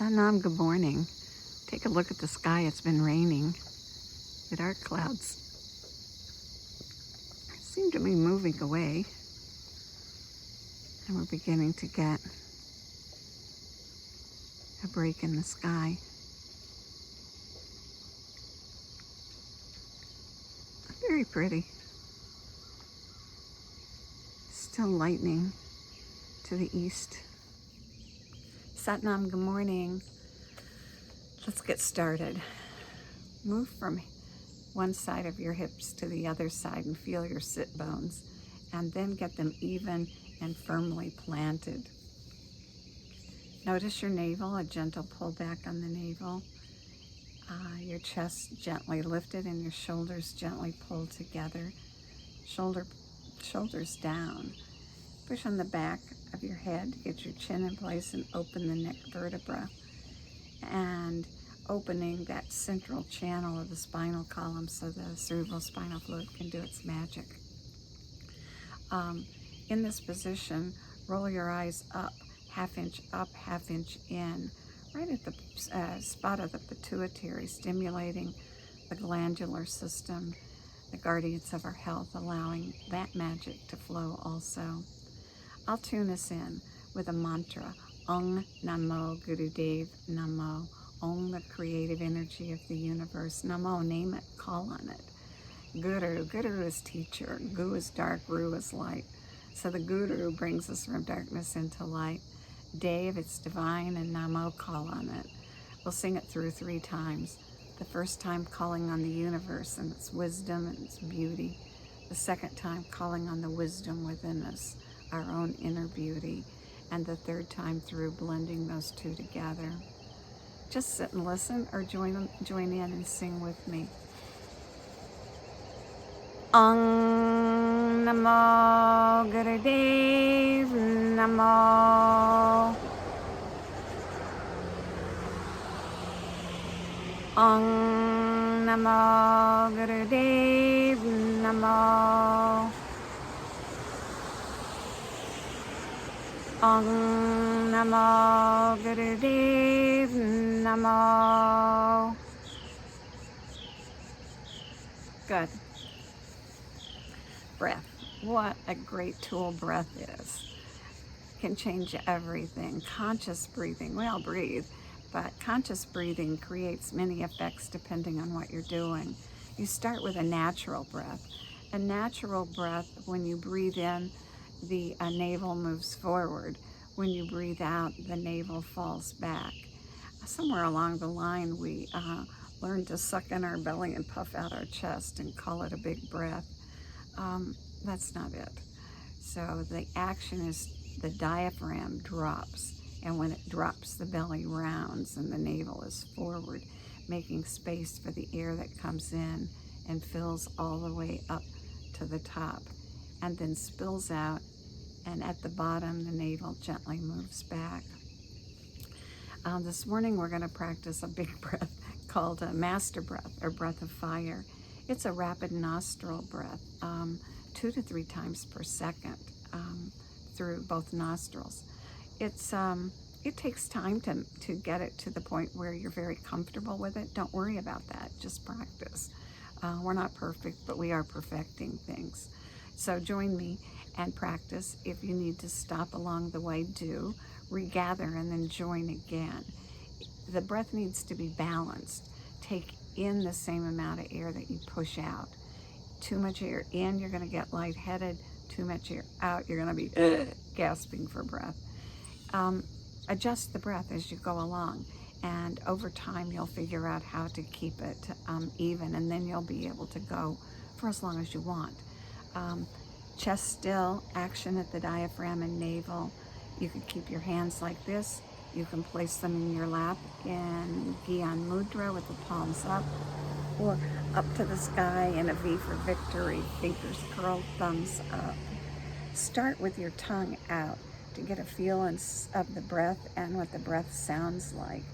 Satnam, good morning. Take a look at the sky. It's been raining. The dark clouds seem to be moving away, and we're beginning to get a break in the sky. Very pretty. Still lightning to the east. Satnam, good morning. Let's get started. Move from one side of your hips to the other side and feel your sit bones, and then get them even and firmly planted. Notice your navel, a gentle pull back on the navel. Your chest gently lifted and your shoulders gently pulled together. Shoulders down. Push on the back of your head, get your chin in place and open the neck vertebra. And opening that central channel of the spinal column so the cerebral spinal fluid can do its magic. In this position, roll your eyes up, half inch in, right at the spot of the pituitary, stimulating the glandular system, the guardians of our health, allowing that magic to flow also. I'll tune us in with a mantra, Om Namo Gurudev Namo. Om, the creative energy of the universe. Namo, name it, call on it. Guru is teacher. Gu is dark, Ru is light. So the Guru brings us from darkness into light. Dev, it's divine, and Namo, call on it. We'll sing it through 3 times. The first time calling on the universe and its wisdom and its beauty. The second time calling on the wisdom within us, our own inner beauty. And the third time through blending those two together. Just sit and listen or join in and sing with me. Om Namo Gurudev Namo. Om Namo Gurudev Namo. Om Namo Gurudev Namo. Good. Breath. What a great tool breath is. Can change everything. Conscious breathing. We all breathe, but conscious breathing creates many effects depending on what you're doing. You start with a natural breath. A natural breath, when you breathe in, the navel moves forward. When you breathe out, the navel falls back. Somewhere along the line, we learned to suck in our belly and puff out our chest and call it a big breath. That's not it. So the action is the diaphragm drops, and when it drops, the belly rounds and the navel is forward, making space for the air that comes in and fills all the way up to the top, and then spills out, and at the bottom, the navel gently moves back. This morning, we're going to practice a big breath called a master breath, or breath of fire. It's a rapid nostril breath, 2 to 3 times per second through both nostrils. It takes time to get it to the point where you're very comfortable with it. Don't worry about that. Just practice. We're not perfect, but we are perfecting things. So join me and practice. If you need to stop along the way, do. Regather and then join again. The breath needs to be balanced. Take in the same amount of air that you push out. Too much air in, you're going to get lightheaded. Too much air out, you're going to be gasping for breath. Adjust the breath as you go along, and over time you'll figure out how to keep it even, and then you'll be able to go for as long as you want. Chest still, action at the diaphragm and navel. You can keep your hands like this. You can place them in your lap in Gyan Mudra with the palms up, or up to the sky in a V for victory, fingers curled, thumbs up. Start with your tongue out to get a feel of the breath and what the breath sounds like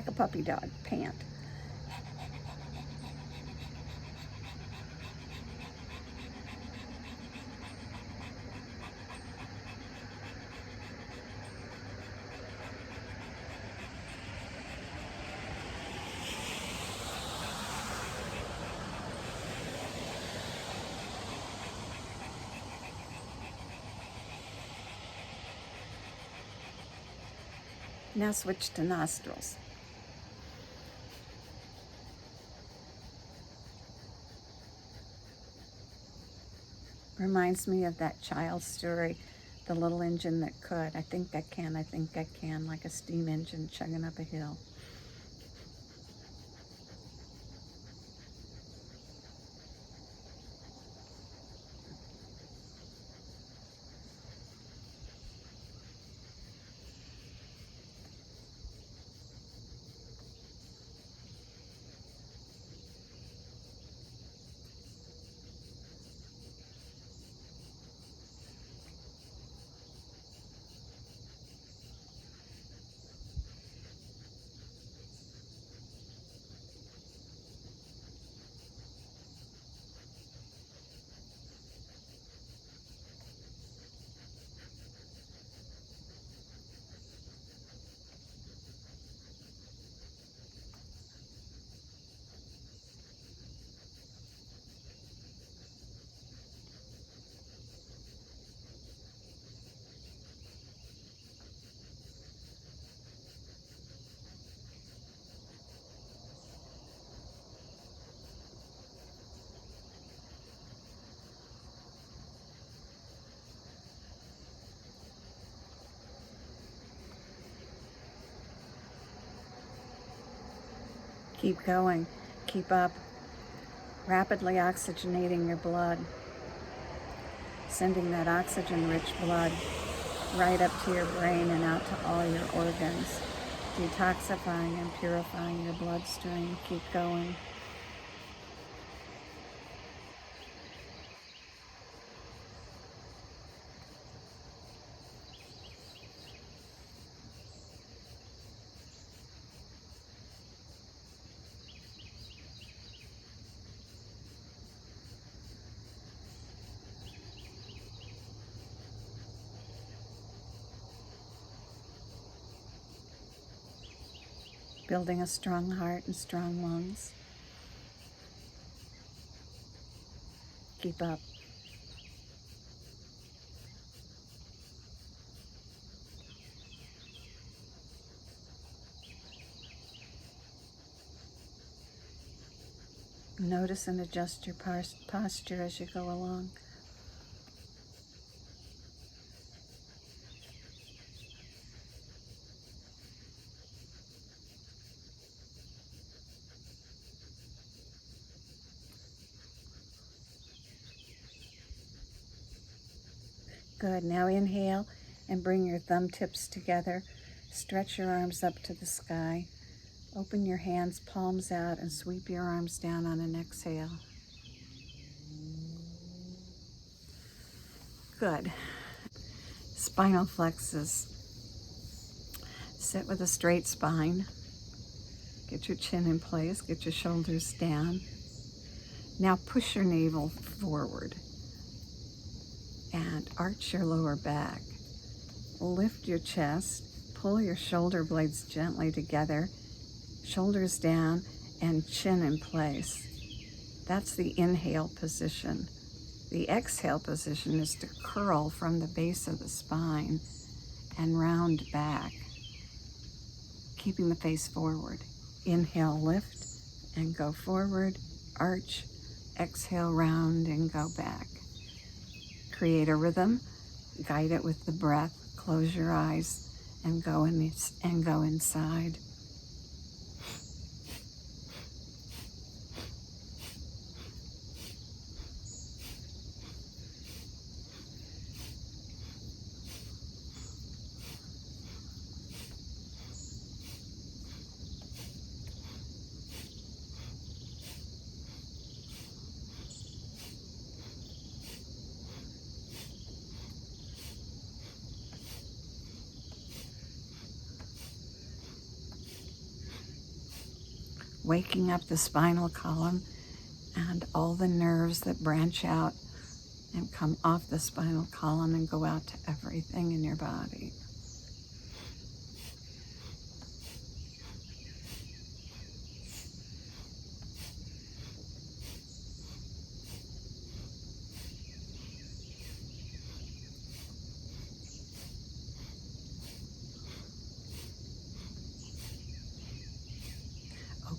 a puppy dog, pant. Now switch to nostrils. Reminds me of that child's story, the little engine that could. I think I can, like a steam engine chugging up a hill. Keep going. Keep up. Rapidly oxygenating your blood. Sending that oxygen-rich blood right up to your brain and out to all your organs. Detoxifying and purifying your bloodstream. Keep going. Building a strong heart and strong lungs. Keep up. Notice and adjust your posture as you go along. Good. Now inhale and bring your thumb tips together. Stretch your arms up to the sky. Open your hands, palms out, and sweep your arms down on an exhale. Good. Spinal flexes. Sit with a straight spine. Get your chin in place. Get your shoulders down. Now push your navel forward and arch your lower back. Lift your chest. Pull your shoulder blades gently together. Shoulders down and chin in place. That's the inhale position. The exhale position is to curl from the base of the spine and round back, keeping the face forward. Inhale, lift and go forward, arch. Exhale, round and go back. Create a rhythm, guide it with the breath. Close your eyes and go inside. Waking up the spinal column and all the nerves that branch out and come off the spinal column and go out to everything in your body.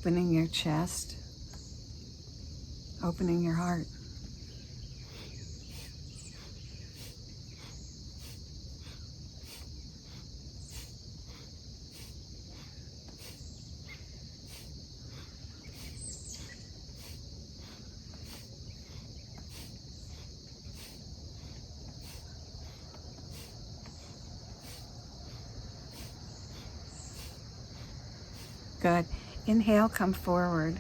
Opening your chest, opening your heart. Good. Inhale, come forward.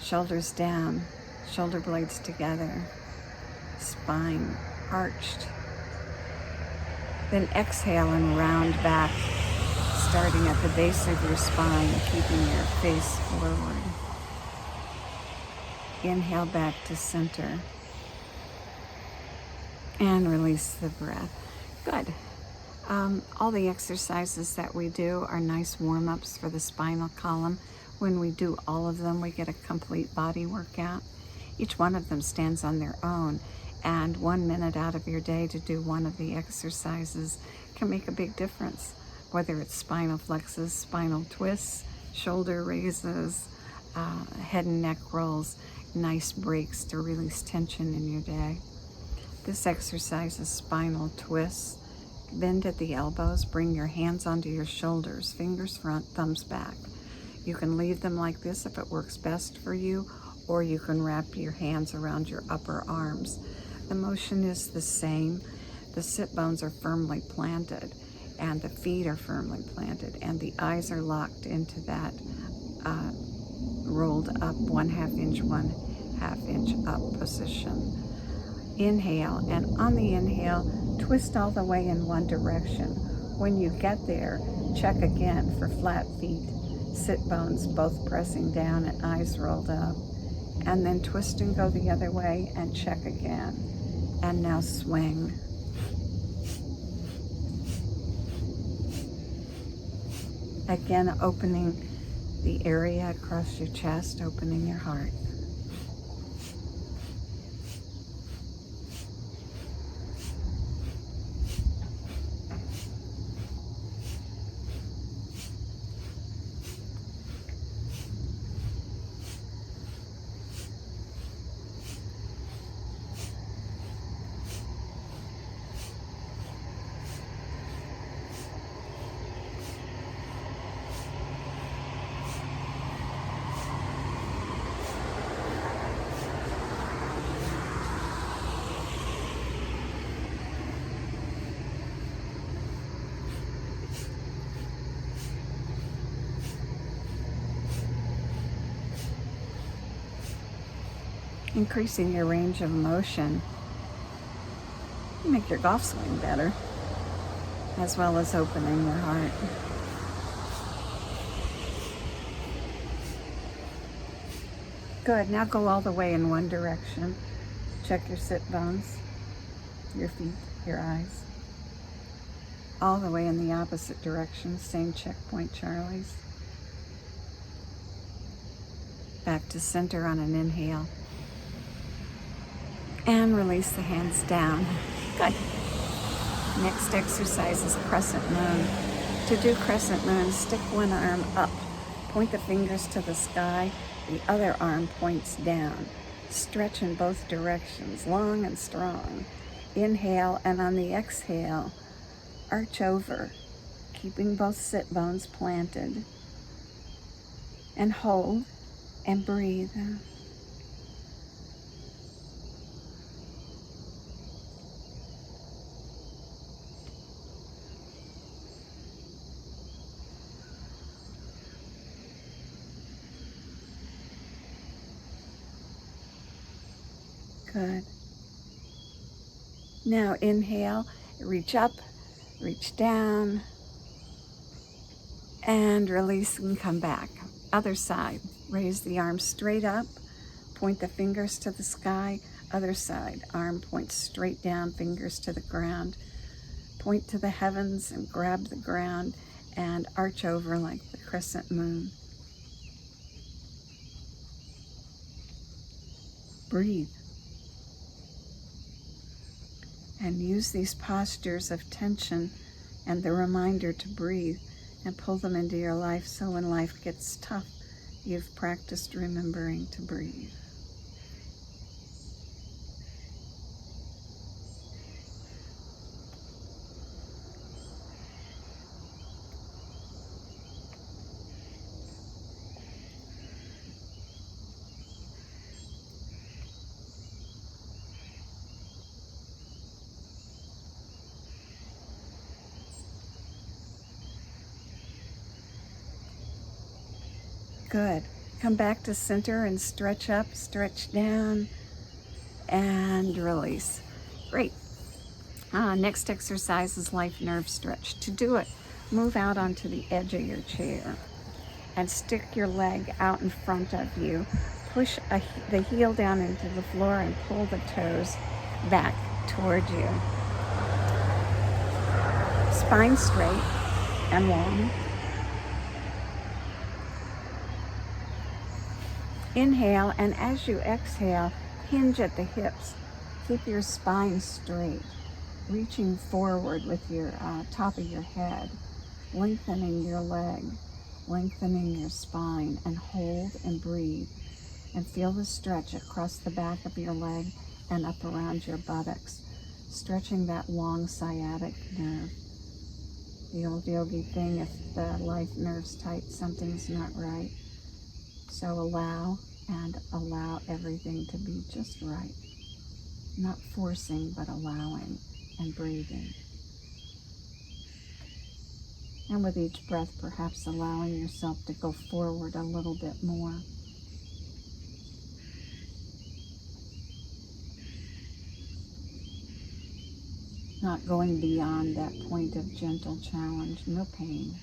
Shoulders down, shoulder blades together, spine arched. Then exhale and round back, starting at the base of your spine, keeping your face forward. Inhale back to center. And release the breath. Good. All the exercises that we do are nice warm-ups for the spinal column. When we do all of them, we get a complete body workout. Each one of them stands on their own, and 1 minute out of your day to do one of the exercises can make a big difference, whether it's spinal flexes, spinal twists, shoulder raises, head and neck rolls, nice breaks to release tension in your day. This exercise is spinal twists. Bend at the elbows, bring your hands onto your shoulders, fingers front, thumbs back. You can leave them like this if it works best for you, or you can wrap your hands around your upper arms. The motion is the same. The sit bones are firmly planted, and the feet are firmly planted, and the eyes are locked into that rolled up 1/2 inch, 1/2 inch up position. Inhale, and on the inhale, twist all the way in one direction. When you get there, check again for flat feet, sit bones both pressing down and eyes rolled up. And then twist and go the other way and check again. And now swing. Again, opening the area across your chest, opening your heart. Increasing your range of motion will make your golf swing better, as well as opening your heart. Good, now go all the way in one direction. Check your sit bones, your feet, your eyes. All the way in the opposite direction, same checkpoint, Charlie's. Back to center on an inhale. And release the hands down. Good. Next exercise is crescent moon. To do crescent moon, stick one arm up. Point the fingers to the sky. The other arm points down. Stretch in both directions, long and strong. Inhale, and on the exhale, arch over, keeping both sit bones planted. And hold and breathe. Good. Now inhale, reach up, reach down, and release and come back. Other side, raise the arms straight up, point the fingers to the sky. Other side, arm points straight down, fingers to the ground. Point to the heavens and grab the ground and arch over like the crescent moon. Breathe. And use these postures of tension and the reminder to breathe and pull them into your life so when life gets tough, you've practiced remembering to breathe. Good. Come back to center and stretch up, stretch down, and release. Great. Next exercise is life nerve stretch. To do it, move out onto the edge of your chair and stick your leg out in front of you. Push the heel down into the floor and pull the toes back toward you. Spine straight and long. Inhale, and as you exhale, hinge at the hips. Keep your spine straight, reaching forward with your top of your head, lengthening your leg, lengthening your spine, and hold and breathe. And feel the stretch across the back of your leg and up around your buttocks, stretching that long sciatic nerve. The old yogi thing, if the life nerve's tight, something's not right. So allow everything to be just right. Not forcing, but allowing and breathing. And with each breath, perhaps allowing yourself to go forward a little bit more. Not going beyond that point of gentle challenge, no pain.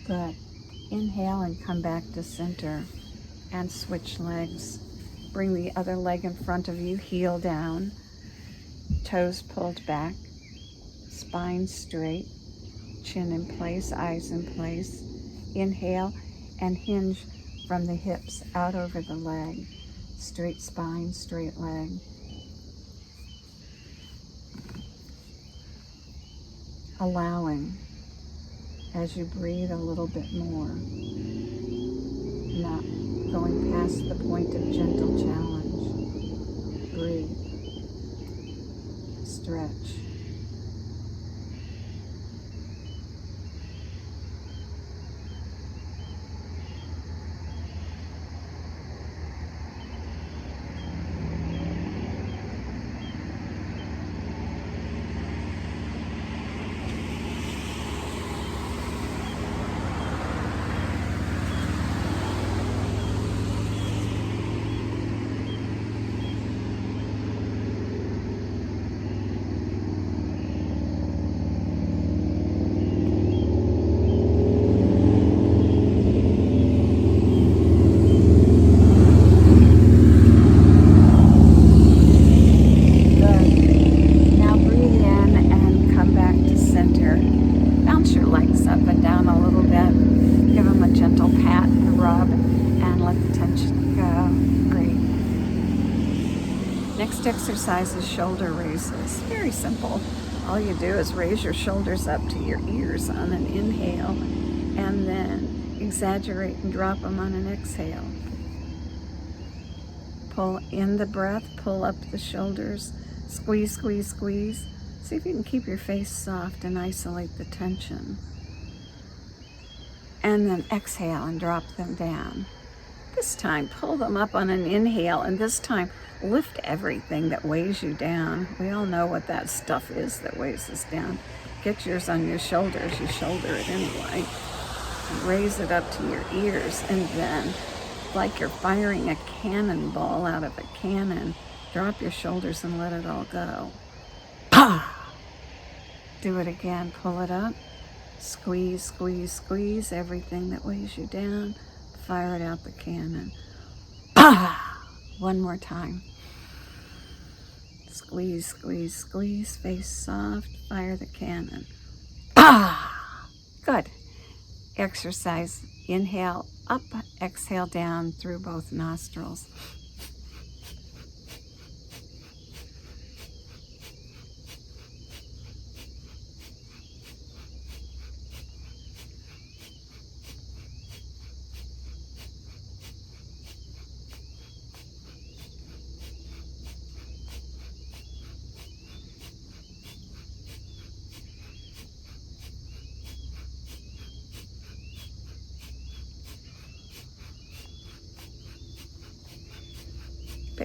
Good. Inhale and come back to center and switch legs. Bring the other leg in front of you, heel down, toes pulled back, spine straight, chin in place, eyes in place. Inhale and hinge from the hips out over the leg. Straight spine, straight leg. Allowing as you breathe a little bit more, not going past the point of gentle challenge. Breathe. Stretch. Next exercise is shoulder raises. Very simple. All you do is raise your shoulders up to your ears on an inhale and then exaggerate and drop them on an exhale. Pull in the breath, pull up the shoulders, squeeze, squeeze, squeeze. See if you can keep your face soft and isolate the tension. And then exhale and drop them down. This time, pull them up on an inhale, and this time, lift everything that weighs you down. We all know what that stuff is that weighs us down. Get yours on your shoulders. You shoulder it anyway. Raise it up to your ears, and then, like you're firing a cannonball out of a cannon, drop your shoulders and let it all go. Pa! Do it again. Pull it up. Squeeze, squeeze, squeeze everything that weighs you down. Fire it out the cannon. Pa! One more time. Squeeze, squeeze, squeeze. Face soft. Fire the cannon. Pa! Good. Exercise. Inhale up, exhale down through both nostrils.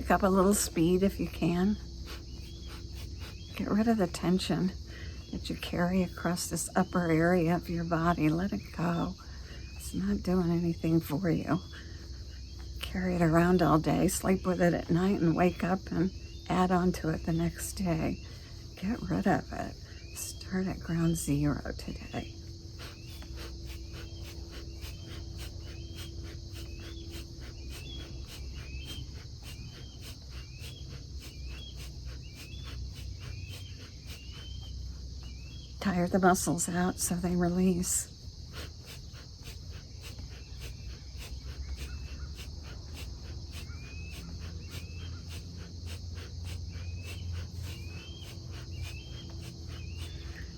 Pick up a little speed if you can. Get rid of the tension that you carry across this upper area of your body. Let it go. It's not doing anything for you. Carry it around all day, sleep with it at night, and wake up and add on to it the next day. Get rid of it. Start at ground zero today. Tire the muscles out so they release.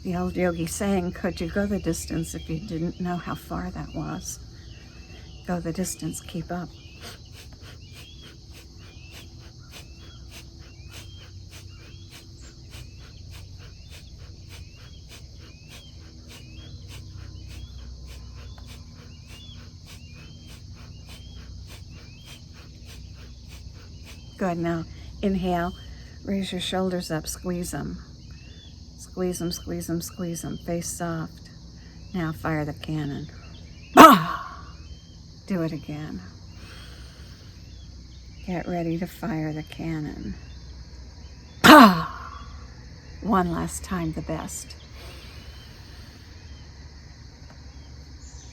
The old yogi saying, could you go the distance if you didn't know how far that was? Go the distance, keep up. Good, now inhale, raise your shoulders up, squeeze them. Squeeze them, squeeze them, squeeze them, face soft. Now fire the cannon. Ah! Do it again. Get ready to fire the cannon. Ah! One last time, the best.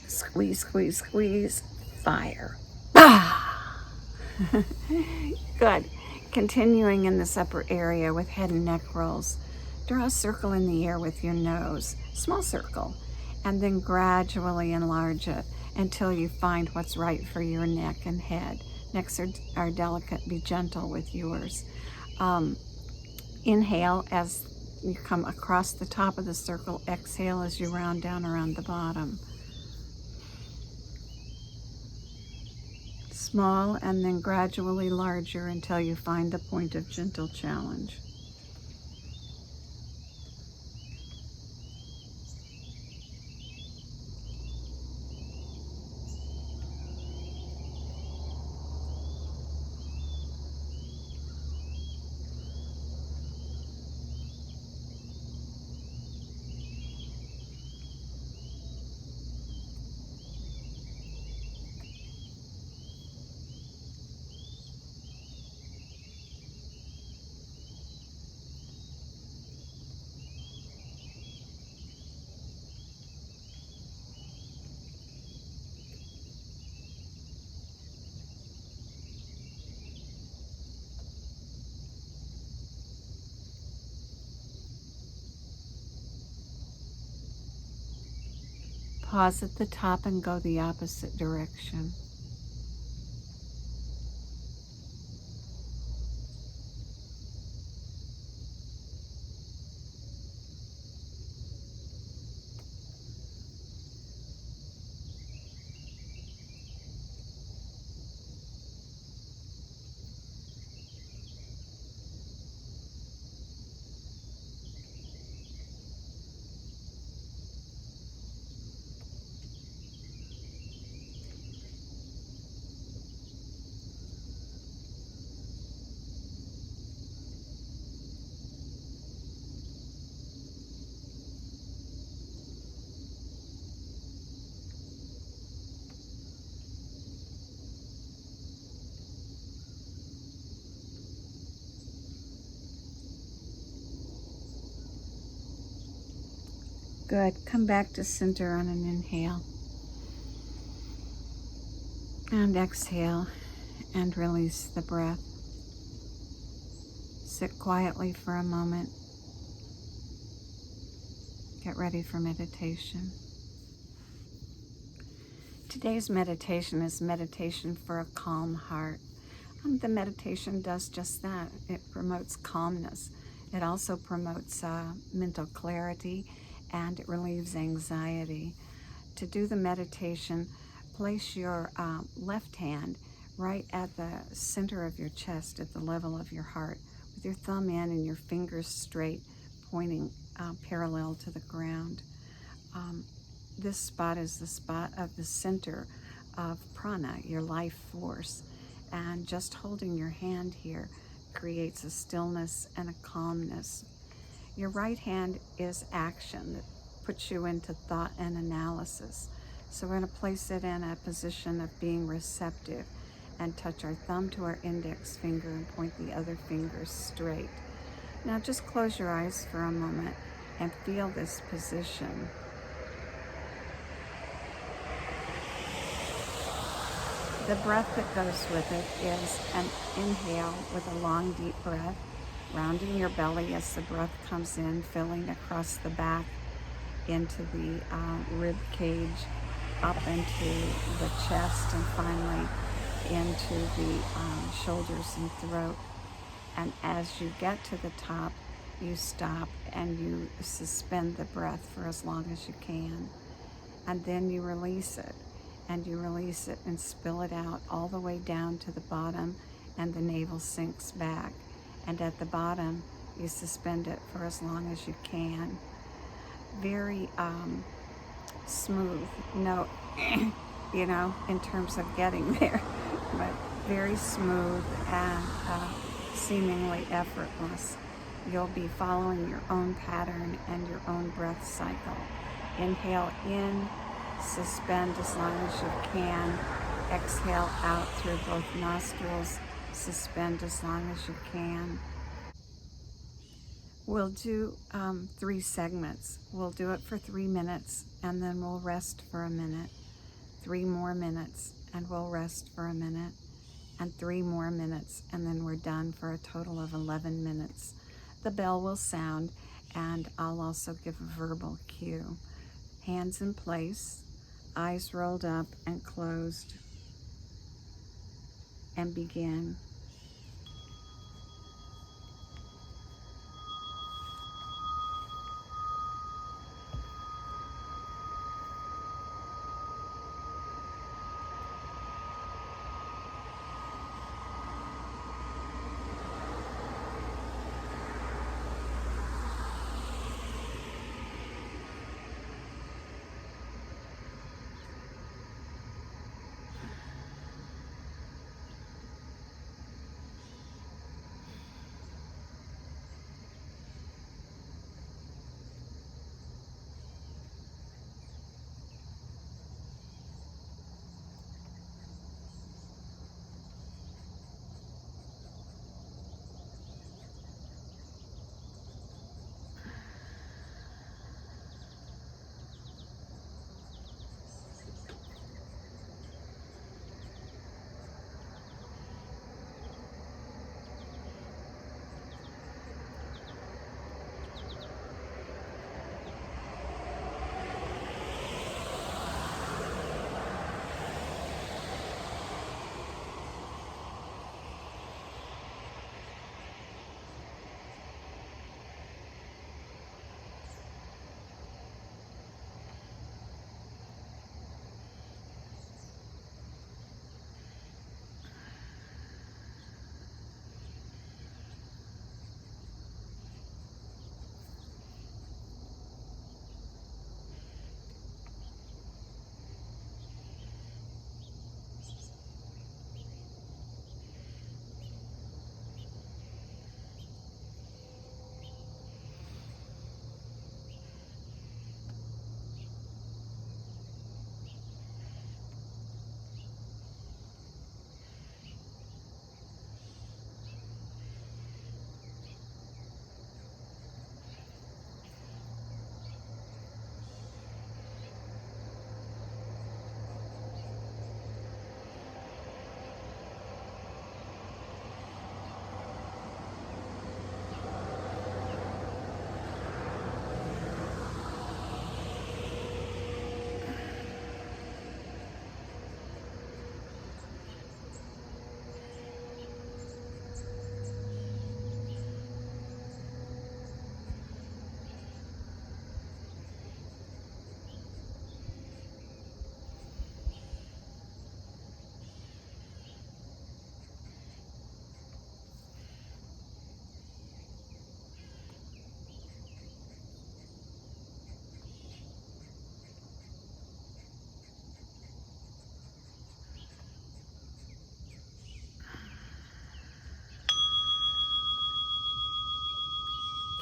Squeeze, squeeze, squeeze, fire. Ah! Good. Continuing in this upper area with head and neck rolls. Draw a circle in the air with your nose, small circle, and then gradually enlarge it until you find what's right for your neck and head. Necks are delicate, be gentle with yours. Inhale as you come across the top of the circle, exhale as you round down around the bottom. Small and then gradually larger until you find the point of gentle challenge. Pause at the top and go the opposite direction. Good. Come back to center on an inhale. And exhale and release the breath. Sit quietly for a moment. Get ready for meditation. Today's meditation is meditation for a calm heart. The meditation does just that. It promotes calmness. It also promotes mental clarity, and it relieves anxiety. To do the meditation, place your left hand right at the center of your chest, at the level of your heart, with your thumb in and your fingers straight, pointing parallel to the ground. This spot is the spot of the center of prana, your life force. And just holding your hand here creates a stillness and a calmness. Your right hand is action that puts you into thought and analysis. So we're going to place it in a position of being receptive and touch our thumb to our index finger and point the other finger straight. Now just close your eyes for a moment and feel this position. The breath that goes with it is an inhale with a long, deep breath, rounding your belly as the breath comes in, filling across the back into the rib cage, up into the chest, and finally into the shoulders and throat. And as you get to the top, you stop and you suspend the breath for as long as you can. And then you release it. And you release it and spill it out all the way down to the bottom, and the navel sinks back. And at the bottom, you suspend it for as long as you can. Very smooth note, you know, in terms of getting there, but very smooth and seemingly effortless. You'll be following your own pattern and your own breath cycle. Inhale in, suspend as long as you can. Exhale out through both nostrils, suspend as long as you can. We'll do 3 segments. We'll do it for 3 minutes, and then we'll rest for a minute. 3 more minutes, and we'll rest for a minute. And 3 more minutes, and then we're done for a total of 11 minutes. The bell will sound, and I'll also give a verbal cue. Hands in place, eyes rolled up and closed, and begin.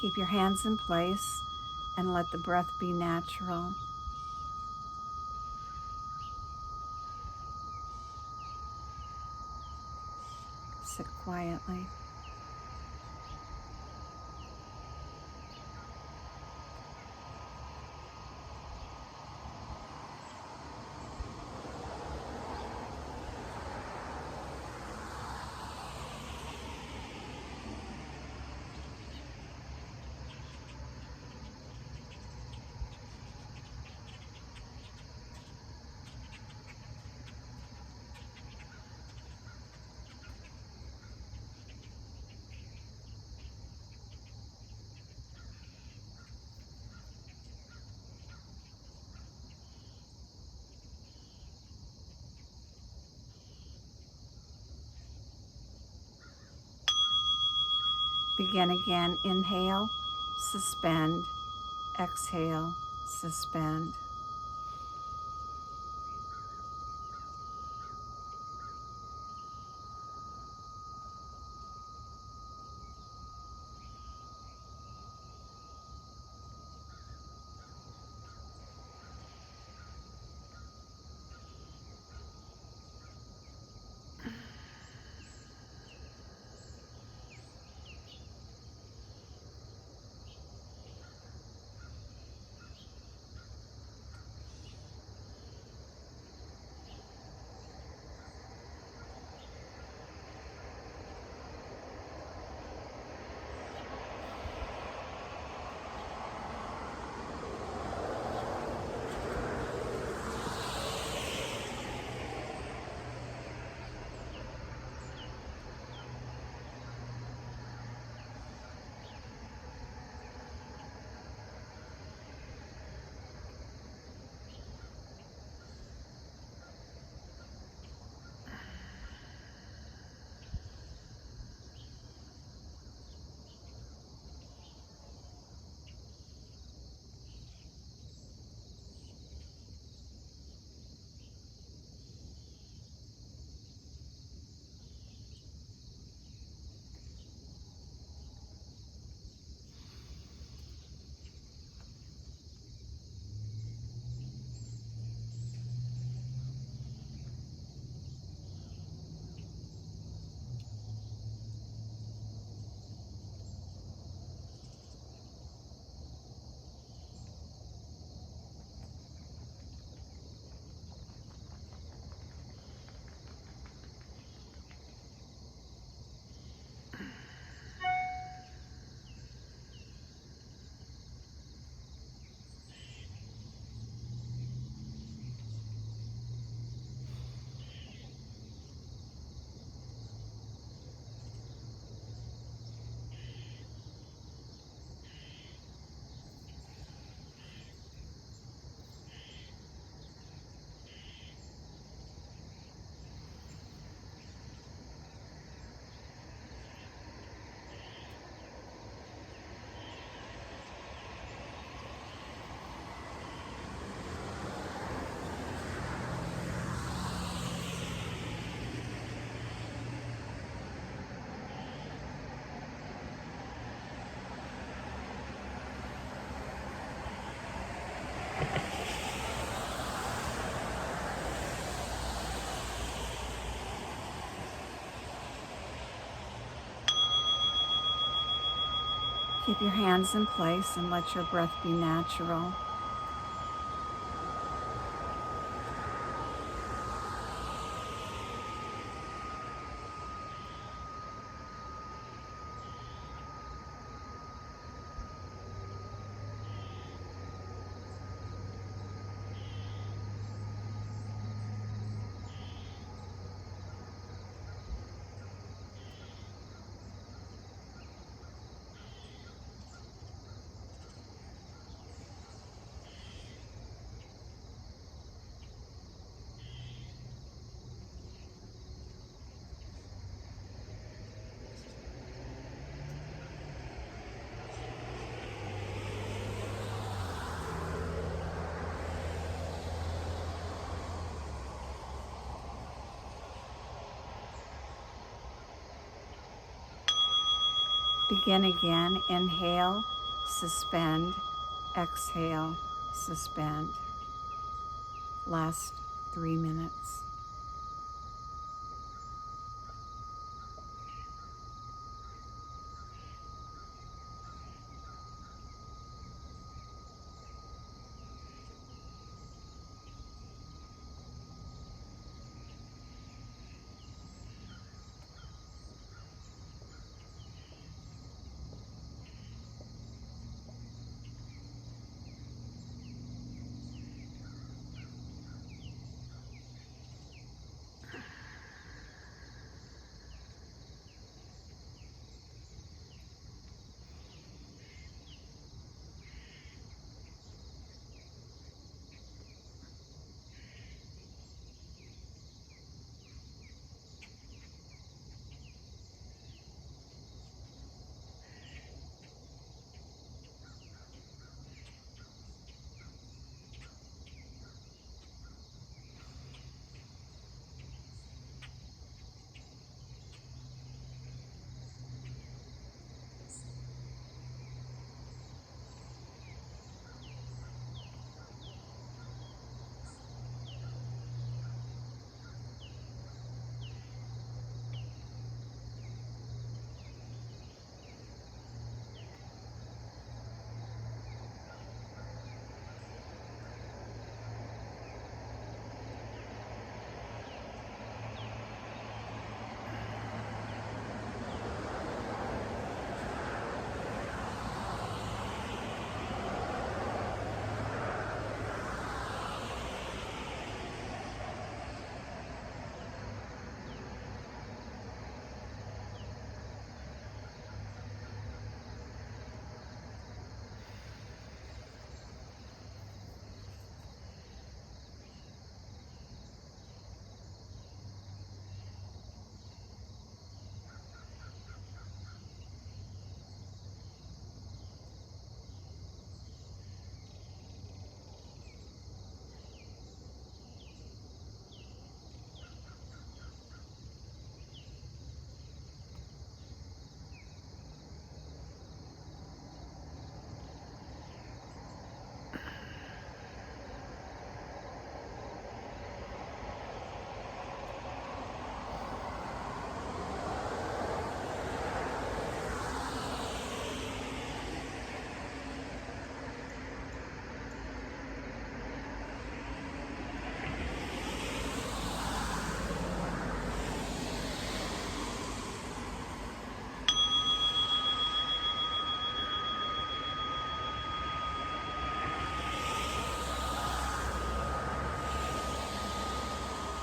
Keep your hands in place and let the breath be natural. Sit quietly. Begin again. Inhale, suspend, exhale, suspend. Keep your hands in place and let your breath be natural. Begin again. Inhale, suspend, exhale, suspend. Last 3 minutes.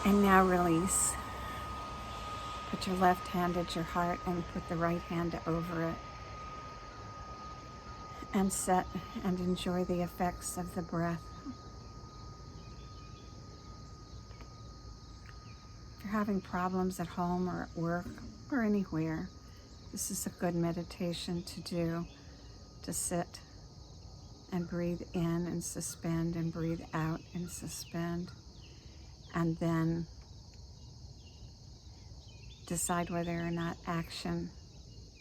And now release. Put your left hand at your heart and put the right hand over it. And set and enjoy the effects of the breath. If you're having problems at home or at work or anywhere, this is a good meditation to do, to sit and breathe in and suspend and breathe out and suspend. And then decide whether or not action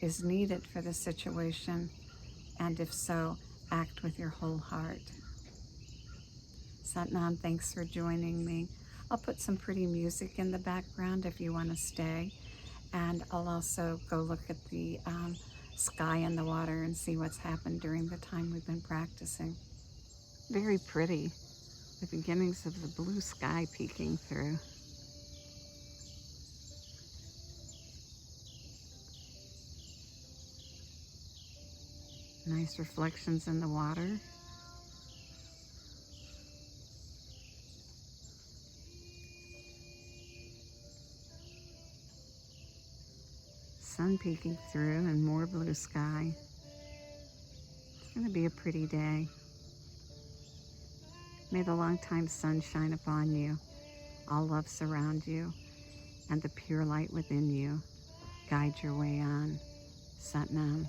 is needed for the situation, and if so, act with your whole heart. Satnam, thanks for joining me. I'll put some pretty music in the background if you want to stay, and I'll also go look at the sky and the water and see what's happened during the time we've been practicing. Very pretty, the beginnings of the blue sky peeking through. Nice reflections in the water. Sun peeking through and more blue sky. It's going to be a pretty day. May the long-time sun shine upon you, all love surround you, and the pure light within you guide your way on. Satnam.